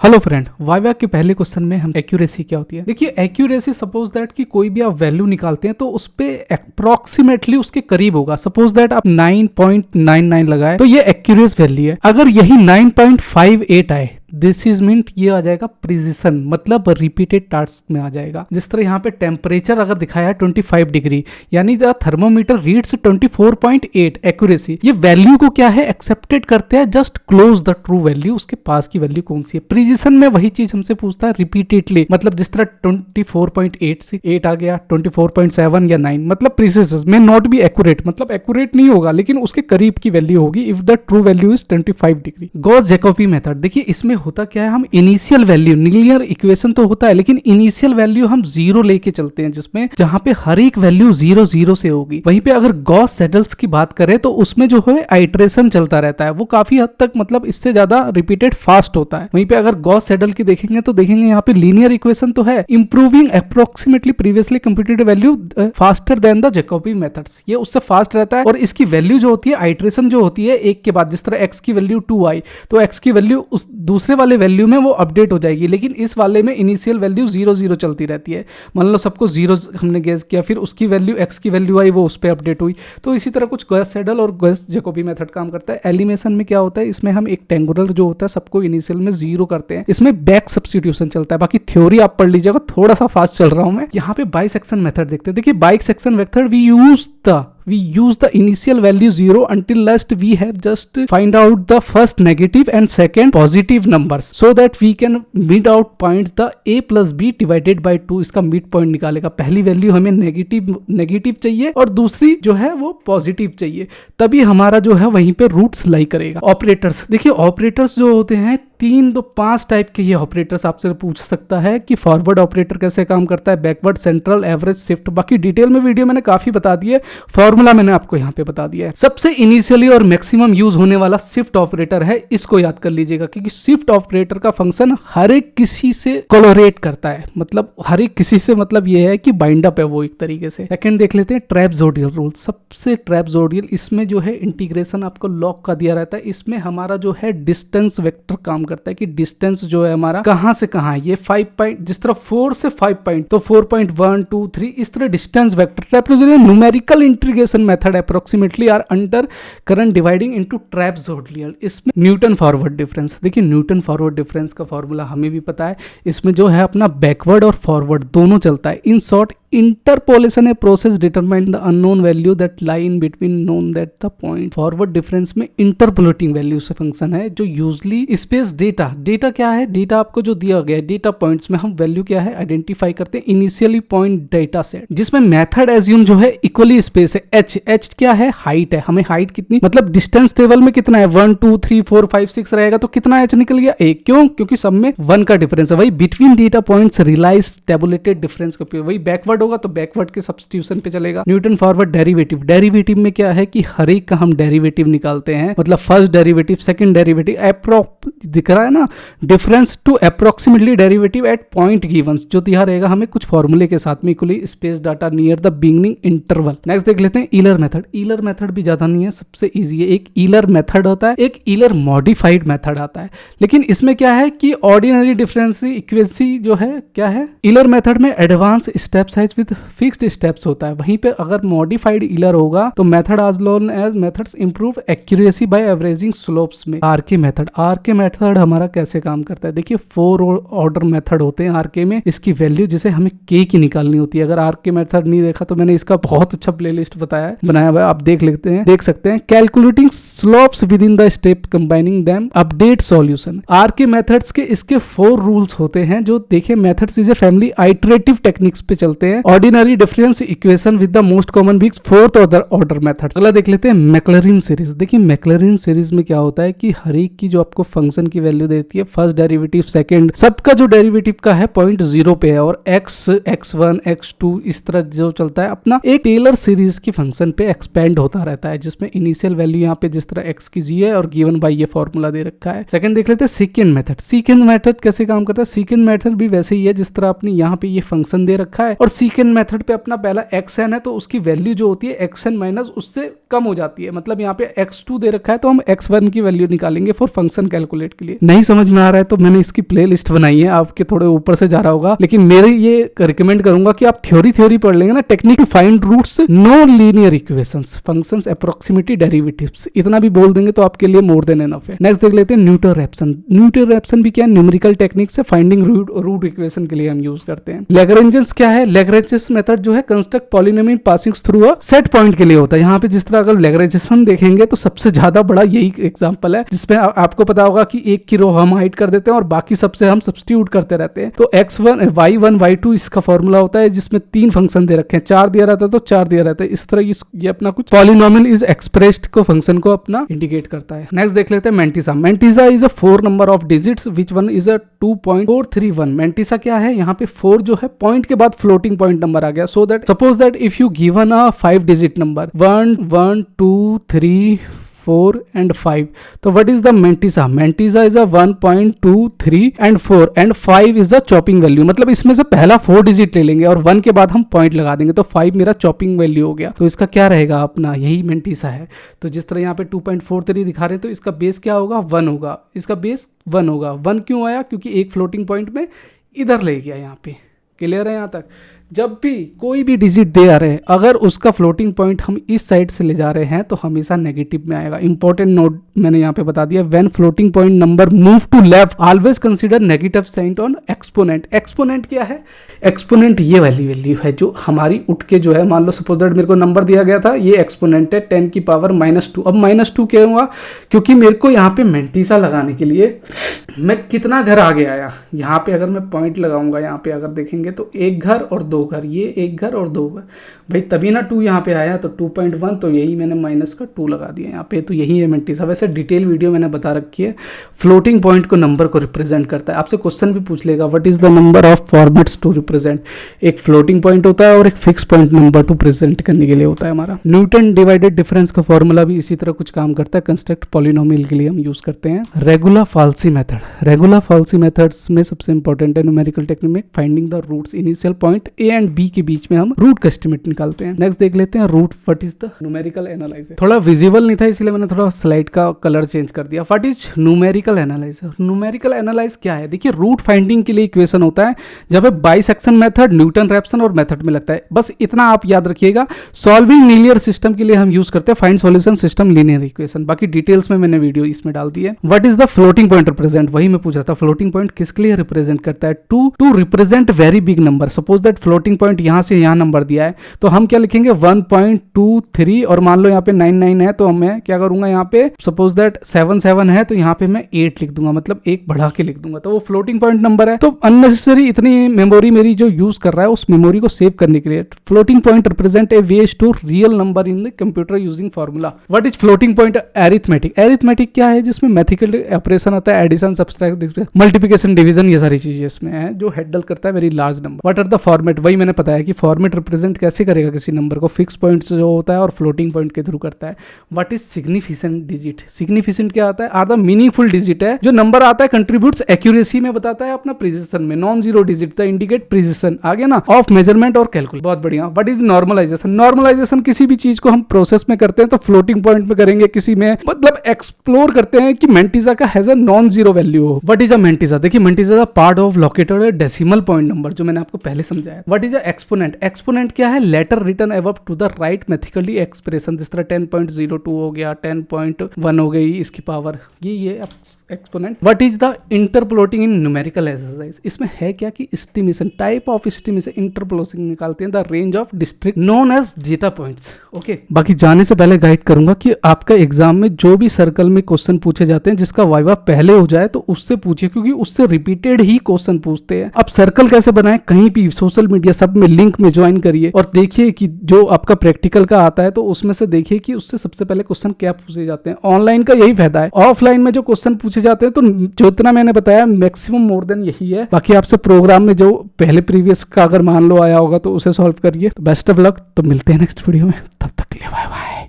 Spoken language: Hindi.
हेलो फ्रेंड, वाइवा के पहले क्वेश्चन में हम एक्यूरेसी क्या होती है। देखिए, एक्यूरेसी सपोज दैट कि कोई भी आप वैल्यू निकालते हैं तो उस पे अप्रोक्सीमेटली उसके करीब होगा। सपोज दैट आप 9.99 लगाए तो ये एक्यूरेस वैल्यू है। अगर यही 9.58 आए, दिस इज मीन ये आ जाएगा प्रिसिशन, मतलब रिपीटेड टास्क में आ जाएगा। जिस तरह यहाँ पे टेम्परेचर अगर दिखाया है 25 डिग्री, यानी द थर्मोमीटर रीड्स 24.8 एक्यूरेसी। ये वैल्यू को क्या है एक्सेप्टेड करते हैं, just close the true value, उसके पास की वैल्यू कौन सी है। प्रिसिशन में वही चीज हमसे पूछता है रिपीटेडली, मतलब जिस तरह 24.8 से 8 आ गया, 24.7 या 9, मतलब प्रिसिशन में नॉट बी एक्यूरेट, मतलब एक्यूरेट नहीं होगा लेकिन उसके करीब की वैल्यू होगी if the true value is 25 degree. Gauss-Jacobi method, देखिए इसमें होता क्या है, हम इनिशियल वैल्यू, लीनियर इक्वेशन तो होता है लेकिन इनिशियल वैल्यू हम 0 लेके चलते हैं, जिसमें जहां पे हर एक वैल्यू 0 से होगी। वहीं पे अगर गॉस सेडल्स की बात करें तो उसमें जो है आइट्रेशन चलता रहता है, वो काफी हद तक मतलब इससे ज्यादा रिपीटेड फास्ट होता है। वहीं पे अगर गॉस सेडल की देखेंगे तो देखेंगे यहाँ पे लीनियर इक्वेशन तो है, improving approximately previously computed value faster than the Jacobi methods, ये उससे फास्ट रहता है। और इसकी वैल्यू जो होती है, आइट्रेशन जो होती है एक के बाद, जिस तरह एक्स की वैल्यू 2 आई तो एक्स की वैल्यू उस दूसरे वाले वैल्यू में वो अपडेट हो जाएगी, लेकिन इस वाले में इनिशियल वैल्यू 0 चलती रहती है। मान लो सबको 0 हमने गेस किया, फिर उसकी वैल्यू एक्स की वैल्यू आई, वो उस पर अपडेट हुई। तो इसी तरह कुछ गॉस सेडल और गॉस-जैकोबी मेथड काम करता है। एलिमिनेशन में क्या होता है, इसमें हम एक टेंगुलर जो होता है सबको इनिशियल में 0 करते हैं, इसमें बैक सब्स्टिट्यूशन चलता है। बाकी थ्योरी आप पढ़ लीजिएगा, थोड़ा सा फास्ट चल रहा हूं मैं। यहाँ पे बाइसेक्शन मेथड देखते हैं। देखिए bisection method we use the initial value 0 until last we have just find out the first negative and second positive numbers so that we can mid out points the a plus b divided by 2, इसका मिड पॉइंट निकालेगा। पहली वैल्यू हमें नेगेटिव चाहिए और दूसरी जो है वो पॉजिटिव चाहिए, तभी हमारा जो है वहीं पे रूट्स लाई करेगा। ऑपरेटर्स, देखिए ऑपरेटर्स जो होते हैं 5 टाइप के ये ऑपरेटर्स आपसे पूछ सकता है कि फॉरवर्ड ऑपरेटर कैसे काम करता है, बैकवर्ड, सेंट्रल, एवरेज, शिफ्ट। बाकी डिटेल में वीडियो मैंने काफी बता दी है, फॉर्मूला मैंने आपको यहाँ पे बता दिया है। सबसे इनिशियली और मैक्सिमम यूज होने वाला शिफ्ट ऑपरेटर है, इसको याद कर लीजिएगा, क्योंकि शिफ्ट ऑपरेटर का फंक्शन हर एक किसी से कोलैबोरेट करता है, मतलब हर एक किसी से, मतलब ये है कि बाइंड अप है वो एक तरीके से। सेकंड देख लेते हैं ट्रैपजोइडल रूल। सबसे ट्रैपजोइडल, इसमें जो है इंटीग्रेशन आपको लॉग का दिया रहता है। इसमें हमारा जो है डिस्टेंस वेक्टर काम करता है कि डिस्टेंस जो है हमारा कहां से कहां है। ये 5 पॉइंट, जिस तरह 4 से 5 पॉइंट तो 4.1 2 3 इस तरह distance vector. Trapezoidal numerical integration method approximately are under current dividing into trapezoidal. इसमें न्यूटन फॉरवर्ड डिफरेंस, देखिए न्यूटन फॉरवर्ड डिफरेंस का फॉर्मूला हमें भी पता है। इसमें जो है अपना बैकवर्ड और फॉरवर्ड दोनों चलता है। In short, interpolation a process determine the unknown value that lie in between known that the point. Forward difference में इंटरपोलेटिंग वैल्यू से फंक्शन है, जो यूजली स्पेस डेटा क्या है, डेटा आपको जो दिया गया है डेटा पॉइंट्स में हम वैल्यू क्या है आइडेंटिफाई करते हैं। इनिशियली पॉइंट डेटा सेट, जिसमें मेथड एज्यूम जो है इक्वली स्पेस है। एच क्या है, हाइट है। हमें हाइट कितनी, मतलब डिस्टेंस टेबल में कितना है 1 2 3 4 5 6 रहेगा तो कितना एच निकल गया 1, क्यों, क्योंकि सब में 1 का डिफरेंस है। वही between data points relies tabulated difference का उपयोग। वही बैकवर्ड होगा तो बैकवर्ड के सब्स्टिट्यूशन पे चलेगा। न्यूटन फॉरवर्ड डेरिवेटिव में क्या है कि हर एक का हम डेरिवेटिव निकालते हैं, मतलब फर्स्ट डेरिवेटिव, सेकंड डेरिवेटिव, दिख रहा है ना, difference to approximately derivative at point given, जो दिया रहेगा हमें कुछ फॉर्मूले के साथ में, equally space data near the beginning interval. Next देख लेते हैं ईलर मेथड। ईलर मेथड भी ज्यादा नहीं है, सबसे इजी है। एक ईलर मेथड होता है, एक ईलर मॉडिफाइड मेथड आता है, लेकिन इसमें क्या है कि ऑर्डिनरी डिफरेंस इक्वेशन जो है क्या है, ईलर मेथड में advance step size with fixed steps होता है। वहीं पे अगर मॉडिफाइड ईलर होगा तो मेथड आज known as methods improve accuracy by averaging slopes में। आरके मेथड हमारा कैसे काम करता है, देखिए 4 ऑर्डर मेथड होते हैं आरके में। इसकी वैल्यू जिसे हमें के की निकालनी होती है। अगर आरके मेथड नहीं देखा तो मैंने इसका बहुत अच्छा प्लेलिस्ट बनाया हुआ है, आप देख सकते हैं। Calculating slopes within the step combining them, update solution. RK methods के इसके 4 रूल्स होते हैं, जो देखिए methods is a family iterative techniques पे चलते हैं। Ordinary difference equation with the most common bigs, 4th order method. अगला देख लेते हैं मैक्लॉरिन सीरीज। देखिए मैक्लॉरिन सीरीज में क्या होता है कि हर एक की जो आपको फंक्शन की वैल्यू देती है, फर्स्ट डेरिवेटिव, सेकंड, सबका जो डेरिवेटिव का है पॉइंट 0 पे है, और x1 x2 इस तरह जो चलता है अपना एक टेलर सीरीज की फंक्शन पे एक्सपेंड होता रहता है, जिसमें इनिशियल वैल्यू यहाँ पे जिस तरह x की जी है और गिवन बाय ये फॉर्मूला दे रखा है। सेकंड देख लेते हैं सेकंड मेथड। सेकंड मेथड कैसे काम करता है, सेकंड मेथड भी वैसे ही है जिस तरह आपने यहाँ पे ये फंक्शन दे रखा है, और secant मेथड पे अपना पहला xn है तो उसकी वैल्यू जो होती है xn माइनस उससे कम हो जाती है, मतलब यहाँ पे x2 दे रखा है तो हम x1 की वैल्यू निकालेंगे फॉर फंक्शन कैलकुलेट के लिए। नहीं समझ में आ रहा है तो मैंने इसकी प्लेलिस्ट बनाई है, आपके थोड़े ऊपर से जा रहा होगा, लेकिन मेरे ये रिकमेंड करूंगा कि आप थ्योरी पढ़ लेंगे ना, technique to find roots, no linear equations, functions, approximate, derivatives, इतना भी बोल देंगे तो आपके लिए मोर देन एनफ है। नेक्स्ट देख लेते हैं न्यूटन रैप्सन। न्यूटन रैप्सन भी क्या है, न्यूमेरिकल टेक्निक से फाइंडिंग रूट इक्वेशन के लिए हम यूज करते हैं। लैग्रेंजेस क्या है, लैग्रेंजेस मेथड जो है construct polynomial passing through a set point के लिए होता है। यहाँ पे जिस तरह अगर लैग्रेंजेशन देखेंगे तो सबसे ज्यादा बड़ा यही एग्जांपल है, जिसमें आपको पता होगा कि एक की रो हम हाइड कर देते हैं और बाकी सबसे हम सब्स्टिट्यूट करते रहते हैं। तो x1 y1 y2 इसका फॉर्मूला होता है, जिसमें 3 फंक्शन दे रखे हैं, 4 दिया रहता है तो 4 दिया रहता है। इस तरह ये अपना कुछ पॉलिनोमियल इज एक्सप्रेस्ड को फंक्शन को अपना इंडिकेट करता है। नेक्स्ट देख लेते हैं mantissa. Mantissa is a 4 number of digits which one is a 2.431। Mantissa क्या है, यहाँ पे 4 जो है पॉइंट के बाद फ्लोटिंग पॉइंट नंबर आ गया, so that suppose that if you given a 5 digit number 1 1 2 3 4 and 5, तो what is the Mantissa? Mantissa is a 1, 2, 3 and 4 and 5 is the chopping value, मतलब इसमें से पहला 4 डिजिट ले लेंगे और 1 के बाद हम पॉइंट लगा देंगे तो 5 मेरा चॉपिंग वैल्यू हो गया। तो इसका क्या रहेगा अपना, यही Mantissa है। तो जिस तरह यहाँ पे 2.43 दिखा रहे हैं तो इसका बेस क्या होगा, 1 होगा, इसका बेस 1 होगा। 1 क्यों आया, क्योंकि एक फ्लोटिंग पॉइंट में इधर ले गया। यहाँ पे क्लियर है यहाँ तक। जब भी कोई भी डिजिट दे आ रहे हैं, अगर उसका फ्लोटिंग पॉइंट हम इस साइड से ले जा रहे हैं तो हमेशा नेगेटिव में आएगा। इंपॉर्टेंट नोट मैंने यहाँ पे बता दिया, when floating point number move to left always consider negative sign on exponent. Exponent क्या है, एक्सपोनेंट ये वाली वैल्यू है जो हमारी उठ के जो है, मान लो सपोज दैट मेरे को नंबर दिया गया था, ये एक्सपोनेंट है 10 की पावर -2। अब -2 क्या हुआ, क्योंकि मेरे को यहाँ पे मेंटिसा लगाने के लिए मैं कितना घर आगे आया, यहाँ पे अगर मैं पॉइंट लगाऊंगा, यहाँ पे अगर देखेंगे तो एक घर और 2 घर, ये एक घर और 2 घर, भाई तभी ना 2 यहाँ पे आया। तो 2.1 तो यही मैंने माइनस का 2 लगा दिया यहाँ पे, तो यही है मेंटिसा। वैसे डिटेल वीडियो मैंने बता रखी है। फ्लोटिंग पॉइंट को नंबर को रिप्रेजेंट करता है। आपसे क्वेश्चन भी पूछ लेगा, what is the number of formats to represent. एक फ्लोटिंग पॉइंट होता है और एक fix point number to present करने के लिए होता है हमारा। न्यूटन डिवाइडेड डिफरेंस का फॉर्मूला भी इसी तरह कुछ काम करता है, कंस्ट्रक्ट पॉलिनोमियल के लिए हम यूज करते हैं। Regular falsi method, regular falsi methods में सबसे इंपॉर्टेंट है न्यूमेरिकल टेक्निक में finding the roots. Initial point A and B के बीच में हम रूट का एस्टिमेट निकालते हैं। नेक्स्ट देख लेते हैं root, what is the numerical analyser. थोड़ा विजिबल नहीं था इसलिए मैंने थोड़ा स्लाइड का कलर चेंज कर दिया। What is numerical analyser. Numerical analyse क्या है, देखिए रूट फाइंडिंग के लिए इक्वेशन होता है जब बाइसेक्शन मेथड, न्यूटन रैप्सन और मेथड में लगता है। बस इतना आप याद रखिएगा। सॉल्विंग लीनियर सिस्टम के लिए हम यूज करते हैं find solution system linear equation. बाकी डिटेल्स में मैंने वीडियो इसमें डाल दी है। What is the floating point represent, वही मैं पूछ रहा था। फ्लोटिंग पॉइंट किसके लिए रिप्रेजेंट करता है, to represent very big number. Suppose that floating point यहां से यहां नंबर दिया है तो हम क्या लिखेंगे 1.23 और मान लो यहाँ पे 99 है तो मैं क्या करूंगा, यहाँ पे सपोज दैट 77 है तो यहाँ पे मैं 8 लिख दूंगा, मतलब 1 बढ़ा के लिख दूंगा, तो वो फ्लोटिंग पॉइंट नंबर है। तो अननेसेसरी इतनी मेमोरी मेरी जो यूज कर रहा है उस मेमोरी को सेव करने के लिए floating point represent a way to real number in the computer using formula. What is floating point arithmetic. Arithmetic क्या है, जिसमें मैथमेटिकल ऑपरेशन आता है, एडिशन, सब्सट्रैक्शन, मल्टीप्लिकेशन, डिवीजन, ये सारी चीजें इसमें है जो हैंडल करता है very large number. What are the format, वही मैंने बताया कि फॉर्मेट रिप्रेजेंट कैसे करेगा किसी नंबर को, फिक्स पॉइंट जो होता है और फ्लोटिंग पॉइंट के थ्रू करता है। What is significant digit. Significant क्या आता है, आर द मीनिंगफुल डिजिट है जो नंबर आता है, कंट्रीब्यूट्स एक्यूरेसी में बताता है अपना प्रिसिशन में। Non zero digit the indicate precision, आगे ना ऑफ मेजरमेंट और कैलकुलेट। बहुत बढ़िया। What is normalisation. नॉर्मलाइजेशन किसी भी चीज को हम प्रोसेस में करते हैं तो फ्लोटिंग पॉइंट में करेंगे, किसी में मतलब एक्सप्लोर करते हैं कि मेंटिसा का has a non zero value हो। व्हाट इज अ मेंटिसा, देखिए mantissa part of located decimal point number जो मैंने आपको पहले समझाया। What is a exponent. Exponent क्या है, letter written above to the right mathematically expression, जिस तरह 10.02 हो गया, 10.1 हो गई इसकी पावर, ये exponent. What is the interpolating in numerical exercise. इसमें है क्या कि estimation, type of estimation, interpolating निकालते हैं the range of district known as zeta points. Okay, बाकी जाने से पहले गाइड करूंगा कि आपका एग्जाम में जो भी सर्कल में क्वेश्चन पूछे जाते हैं जिसका वाइवा पहले हो जाए तो उससे पूछिए, क्योंकि उससे रिपीटेड ही क्वेश्चन पूछते हैं। अब सर्कल कैसे बनाए, कहीं भी सोशल मीडिया सब में लिंक में ज्वाइन करिए और देखिए कि जो आपका प्रैक्टिकल का आता है तो उसमें से देखिए कि उससे सबसे पहले क्वेश्चन क्या पूछे जाते हैं। ऑनलाइन का यही फायदा है, ऑफलाइन में जो क्वेश्चन पूछे जाते हैं तो जो इतना मैंने बताया मैक्सिमम मोर देन यही है। बाकी आपसे प्रोग्राम में जो पहले प्रीवियस का अगर मान लो आया होगा तो उसे सॉल्व करिए। तो बेस्ट ऑफ लक, तो मिलते हैं नेक्स्ट वीडियो में, तब तक के लिए बाय बाय।